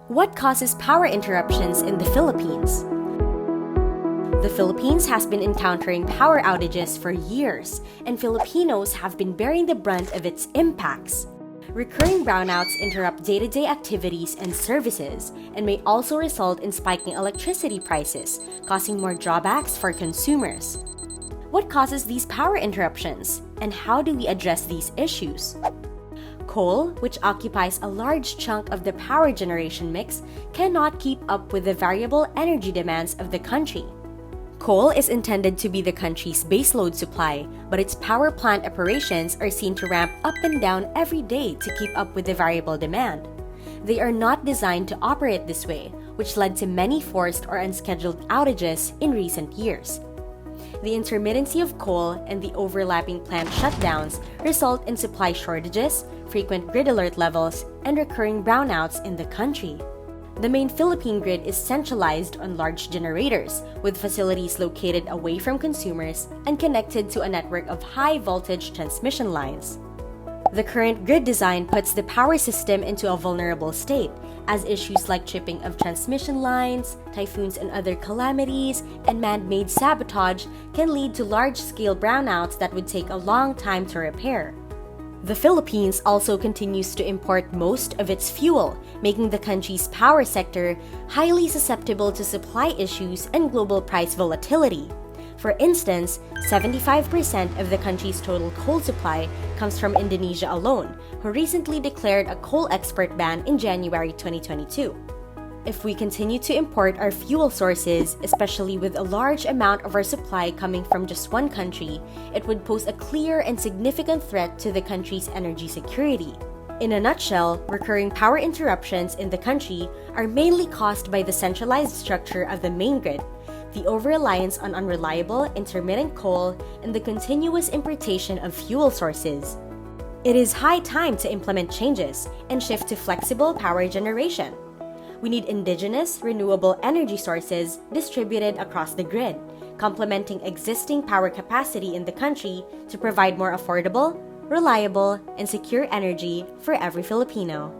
What causes power interruptions in the Philippines? The Philippines has been encountering power outages for years, and Filipinos have been bearing the brunt of its impacts. Recurring brownouts interrupt day-to-day activities and services, and may also result in spiking electricity prices, causing more drawbacks for consumers. What causes these power interruptions, and how do we address these issues? Coal, which occupies a large chunk of the power generation mix, cannot keep up with the variable energy demands of the country. Coal is intended to be the country's baseload supply, but its power plant operations are seen to ramp up and down every day to keep up with the variable demand. They are not designed to operate this way, which led to many forced or unscheduled outages in recent years. The intermittency of coal and the overlapping plant shutdowns result in supply shortages, frequent grid alert levels, and recurring brownouts in the country. The main Philippine grid is centralized on large generators, with facilities located away from consumers and connected to a network of high-voltage transmission lines. The current grid design puts the power system into a vulnerable state, as issues like tripping of transmission lines, typhoons and other calamities, and man-made sabotage can lead to large-scale brownouts that would take a long time to repair. The Philippines also continues to import most of its fuel, making the country's power sector highly susceptible to supply issues and global price volatility. For instance, 75% of the country's total coal supply comes from Indonesia alone, who recently declared a coal export ban in January 2022. If we continue to import our fuel sources, especially with a large amount of our supply coming from just one country, it would pose a clear and significant threat to the country's energy security. In a nutshell, recurring power interruptions in the country are mainly caused by the centralized structure of the main grid, the over-reliance on unreliable, intermittent coal, and the continuous importation of fuel sources. It is high time to implement changes and shift to flexible power generation. We need indigenous, renewable energy sources distributed across the grid, complementing existing power capacity in the country to provide more affordable, reliable, and secure energy for every Filipino.